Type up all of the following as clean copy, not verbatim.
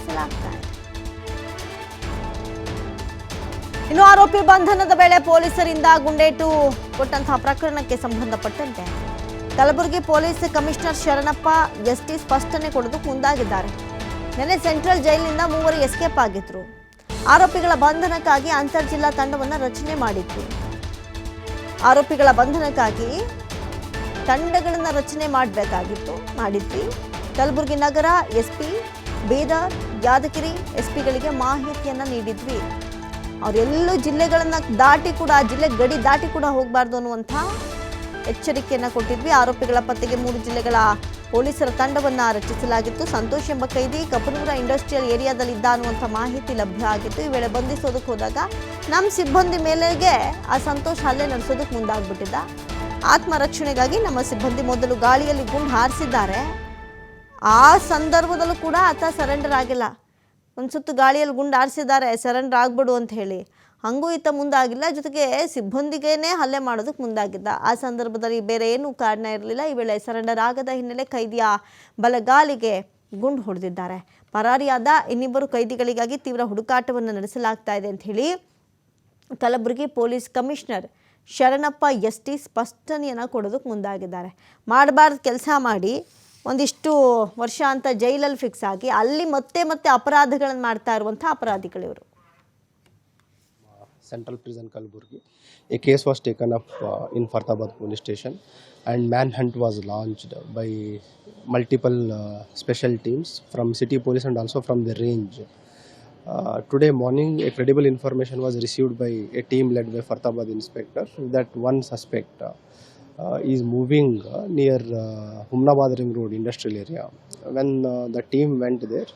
ನಡೆಸಲಾಗ್ತಾ ಇದೆ. ಇನ್ನು ಆರೋಪಿ ಬಂಧನದ ವೇಳೆ ಪೊಲೀಸರಿಂದ ಗುಂಡೇಟು ಕೊಟ್ಟಂತಹ ಪ್ರಕರಣಕ್ಕೆ ಸಂಬಂಧಪಟ್ಟಂತೆ Kalaburagi police commissioner Sharanappa ST ಸ್ಪಷ್ಟನೆ ಕೊಡೋದಕ್ಕೆ ಮುಂದಾಗಿದ್ದಾರೆ. ನಿನ್ನೆ ಸೆಂಟ್ರಲ್ ಜೈಲಿನಿಂದ ಮೂವರು ಎಸ್ಕೇಪ್ ಆಗಿದ್ರು. ಆರೋಪಿಗಳ ಬಂಧನಕ್ಕಾಗಿ ಅಂತರ್ ಜಿಲ್ಲಾ ತಂಡವನ್ನು ರಚನೆ ಮಾಡಿದ್ರು. ಆರೋಪಿಗಳ ಬಂಧನಕ್ಕಾಗಿ ತಂಡಗಳನ್ನು ರಚನೆ ಮಾಡಿದ್ವಿ. ಕಲಬುರಗಿ ನಗರ ಎಸ್ಪಿ, ಬೀದರ್, ಯಾದಗಿರಿ ಎಸ್ಪಿಗಳಿಗೆ ಮಾಹಿತಿಯನ್ನು ನೀಡಿದ್ವಿ. ಅವರೆಲ್ಲೂ ಜಿಲ್ಲೆಗಳನ್ನು ದಾಟಿ ಕೂಡ ಜಿಲ್ಲೆ ಗಡಿ ದಾಟಿ ಕೂಡ ಹೋಗಬಾರ್ದು ಅನ್ನುವಂಥ ಎಚ್ಚರಿಕೆಯನ್ನು ಕೊಟ್ಟಿದ್ವಿ. ಆರೋಪಿಗಳ ಪತ್ತೆಗೆ 3 ಜಿಲ್ಲೆಗಳ ಪೊಲೀಸರ ತಂಡವನ್ನು ರಚಿಸಲಾಗಿತ್ತು. ಸಂತೋಷ್ ಎಂಬ ಕೈದಿ ಕಪನೂರ ಇಂಡಸ್ಟ್ರಿಯಲ್ ಏರಿಯಾದಲ್ಲಿದ್ದ ಅನ್ನುವಂಥ ಮಾಹಿತಿ ಲಭ್ಯ ಆಗಿತ್ತು. ಈ ವೇಳೆ ಬಂಧಿಸೋದಕ್ಕೆ ಹೋದಾಗ ನಮ್ಮ ಸಿಬ್ಬಂದಿ ಮೇಲೆಗೆ ಆ ಸಂತೋಷ್ ಹಲ್ಲೆ ನಡೆಸೋದಕ್ಕೆ ಮುಂದಾಗ್ಬಿಟ್ಟಿದ್ದ. ಆತ್ಮರಕ್ಷಣೆಗಾಗಿ ನಮ್ಮ ಸಿಬ್ಬಂದಿ ಮೊದಲು ಗಾಳಿಯಲ್ಲಿ ಗುಂಡು ಹಾರಿಸಿದ್ದಾರೆ. ಆ ಸಂದರ್ಭದಲ್ಲೂ ಕೂಡ ಆತ ಸರೆಂಡರ್ ಆಗಿಲ್ಲ. ಒಂದು ಸುತ್ತು ಗಾಳಿಯಲ್ಲಿ ಗುಂಡು ಹಾರಿಸಿದ್ದಾರೆ, ಸರೆಂಡರ್ ಆಗ್ಬಿಡು ಅಂತ ಹೇಳಿ. ಹಂಗೂ ಈತ ಮುಂದಾಗಿಲ್ಲ, ಜೊತೆಗೆ ಸಿಬ್ಬಂದಿಗೇನೆ ಹಲ್ಲೆ ಮಾಡೋದಕ್ಕೆ ಮುಂದಾಗಿದ್ದ. ಆ ಸಂದರ್ಭದಲ್ಲಿ ಬೇರೆ ಏನೂ ಕಾರಣ ಇರಲಿಲ್ಲ. ಈ ವೇಳೆ ಸರೆಂಡರ್ ಆಗದ ಹಿನ್ನೆಲೆ ಕೈದಿಯ ಬಲಗಾಲಿಗೆ ಗುಂಡು ಹೊಡೆದಿದ್ದಾರೆ. ಪರಾರಿಯಾದ ಇನ್ನಿಬ್ಬರು ಕೈದಿಗಳಿಗಾಗಿ ತೀವ್ರ ಹುಡುಕಾಟವನ್ನು ನಡೆಸಲಾಗ್ತಾ ಇದೆ ಅಂತ ಹೇಳಿ Kalaburagi police commissioner Sharanappa S T ಸ್ಪಷ್ಟನೆಯನ್ನು ಕೊಡೋದಕ್ಕೆ ಮುಂದಾಗಿದ್ದಾರೆ. ಮಾಡಬಾರ್ದು ಕೆಲಸ ಮಾಡಿ ಒಂದಿಷ್ಟು ವರ್ಷ ಅಂತ ಜೈಲಲ್ಲಿ ಫಿಕ್ಸ್ ಆಗಿ ಅಲ್ಲಿ ಮತ್ತೆ ಅಪರಾಧಗಳನ್ನು ಮಾಡ್ತಾ ಇರುವಂಥ ಅಪರಾಧಿಗಳಿವರು. Central Prison Kalburgi. A case was taken up in Fartabad police station and manhunt was launched by multiple special teams from city police and also from the range. Today morning a credible information was received by a team led by Fartabad inspector that one suspect is moving near Humnabad Ring Road industrial area. When the team went there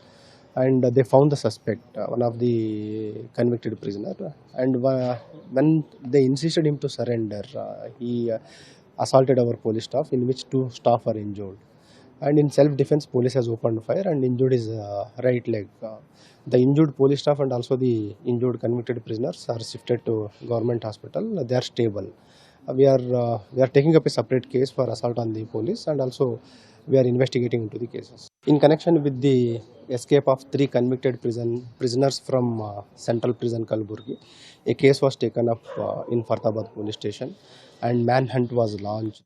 and they found the suspect, one of the convicted prisoner, and when they insisted him to surrender, he assaulted our police staff, in which 2 staff are injured, and in self-defense police has opened fire and injured his right leg. The injured police staff and also the injured convicted prisoners are shifted to government hospital. They are stable. We are taking up a separate case for assault on the police, and also we are investigating into the cases. In connection with the escape of 3 convicted prisoners from Central Prison Kalburgi, a case was taken up in Fartabad police station and manhunt was launched.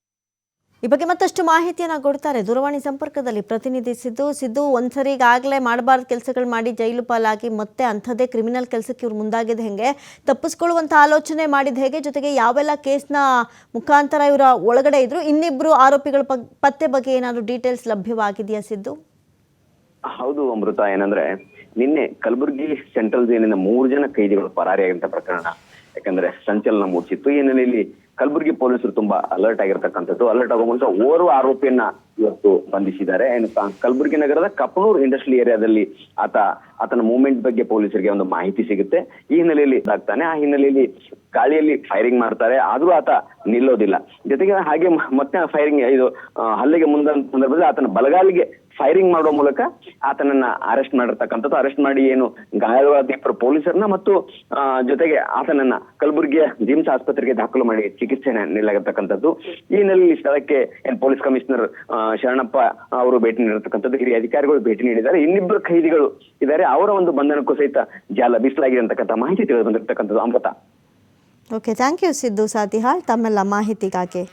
ಈ ಬಗ್ಗೆ ಮತ್ತಷ್ಟು ಮಾಹಿತಿಯನ್ನು ಕೊಡ್ತಾರೆ ದೂರವಾಣಿ ಸಂಪರ್ಕದಲ್ಲಿ ಪ್ರತಿನಿಧಿ ಸಿದ್ದು. ಒಂದ್ಸರಿ ಈಗಾಗಲೇ ಮಾಡಬಾರ್ದು ಕೆಲಸಗಳು ಮಾಡಿ ಜೈಲು ಪಾಲಾಗಿ ಮತ್ತೆ ಅಂಥದ್ದೇ ಕ್ರಿಮಿನಲ್ ಕೆಲಸಕ್ಕೆ ಇವ್ರು ಮುಂದಾಗಿದ್ದು ಹೆಂಗೆ, ತಪ್ಪಿಸ್ಕೊಳ್ಳುವಂಥ ಆಲೋಚನೆ ಮಾಡಿದ ಹೇಗೆ, ಜೊತೆಗೆ ಯಾವೆಲ್ಲ ಕೇಸ್ನ ಮುಖಾಂತರ ಇವರ ಒಳಗಡೆ ಇದ್ರು, ಇನ್ನಿಬ್ಬರು ಆರೋಪಿಗಳ ಪತ್ತೆ ಬಗ್ಗೆ ಏನಾದರೂ ಡೀಟೇಲ್ಸ್ ಲಭ್ಯವಾಗಿದೆಯಾ ಸಿದ್ದು? ಹೌದು ಅಮೃತ, ಏನಂದ್ರೆ ನಿನ್ನೆ ಕಲಬುರಗಿ ಸೆಂಟ್ರಲ್ ಜೈಲಿನ 3 ಜನ ಕೈದಿಗಳು ಪರಾರಿಯಾಗಿದ್ದ ಪ್ರಕರಣ ಯಾಕಂದ್ರೆ ಸಂಚಲನ ಮೂಡಿಸಿತ್ತು. ಈ ಹಿನ್ನೆಲೆಯಲ್ಲಿ ಕಲಬುರಗಿ ಪೊಲೀಸರು ತುಂಬಾ ಅಲರ್ಟ್ ಆಗಿರ್ತಕ್ಕಂಥದ್ದು. ಅಲರ್ಟ್ ಆಗೋ ಮೂಲಕ ಓರ್ವ ಆರೋಪಿಯನ್ನ ಇವತ್ತು ಬಂಧಿಸಿದ್ದಾರೆ. ಕಲಬುರಗಿ ನಗರದ ಕಪನೂರ್ ಇಂಡಸ್ಟ್ರಿಯಲ್ ಏರಿಯಾದಲ್ಲಿ ಆತನ ಮೂವ್ಮೆಂಟ್ ಬಗ್ಗೆ ಪೊಲೀಸರಿಗೆ ಒಂದು ಮಾಹಿತಿ ಸಿಗುತ್ತೆ. ಈ ಹಿನ್ನೆಲೆಯಲ್ಲಿ ಆಗ್ತಾನೆ. ಆ ಹಿನ್ನೆಲೆಯಲ್ಲಿ ಗಾಳಿಯಲ್ಲಿ ಫೈರಿಂಗ್ ಮಾಡ್ತಾರೆ, ಆದ್ರೂ ಆತ ನಿಲ್ಲೋದಿಲ್ಲ. ಜೊತೆಗೆ ಹಾಗೆ ಮತ್ತೆ ಫೈರಿಂಗ್ ಹಲ್ಲೆಗೆ ಮುಂದಾದ ಸಂದರ್ಭದಲ್ಲಿ ಆತನ ಬಲಗಾಲಿಗೆ ಫೈರಿಂಗ್ ಮಾಡುವ ಮೂಲಕ ಆತನನ್ನ ಅರೆಸ್ಟ್ ಮಾಡಿರ್ತಕ್ಕಂಥದ್ದು. ಅರೆಸ್ಟ್ ಮಾಡಿ ಏನು ಗಾಯವಾದ ಇಬ್ಬರು ಪೊಲೀಸರನ್ನ ಮತ್ತು ಜೊತೆಗೆ ಆತನನ್ನ ಕಲಬುರಗಿಯ ಜಿಮ್ಸ್ ಆಸ್ಪತ್ರೆಗೆ ದಾಖಲು ಮಾಡಿ ಚಿಕಿತ್ಸೆ ನೀಡಲಾಗಿರ್ತಕ್ಕಂಥದ್ದು. ಈ ಹಿನ್ನೆಲೆಯಲ್ಲಿ ಸ್ಥಳಕ್ಕೆ ಪೊಲೀಸ್ ಕಮಿಷನರ್ ಶರಣಪ್ಪ ಅವರು ಭೇಟಿ ನೀಡಿರ್ತಕ್ಕಂಥದ್ದು, ಹಿರಿಯ ಅಧಿಕಾರಿಗಳು ಭೇಟಿ ನೀಡಿದ್ದಾರೆ. ಇನ್ನಿಬ್ಬರು ಖೈದಿಗಳು ಇದ್ದಾರೆ, ಅವರ ಒಂದು ಬಂಧನಕ್ಕೂ ಸಹಿತ ಜಾಲ ಬೀಸಲಾಗಿದೆ ಅಂತಕ್ಕಂಥ ಮಾಹಿತಿ ತಿಳಿದು ಬಂದಿರತಕ್ಕಂಥದ್ದು. Amrutha. Okay, thank you Siddu Satihal ತಮ್ಮೆಲ್ಲ ಮಾಹಿತಿಗಾಗಿ.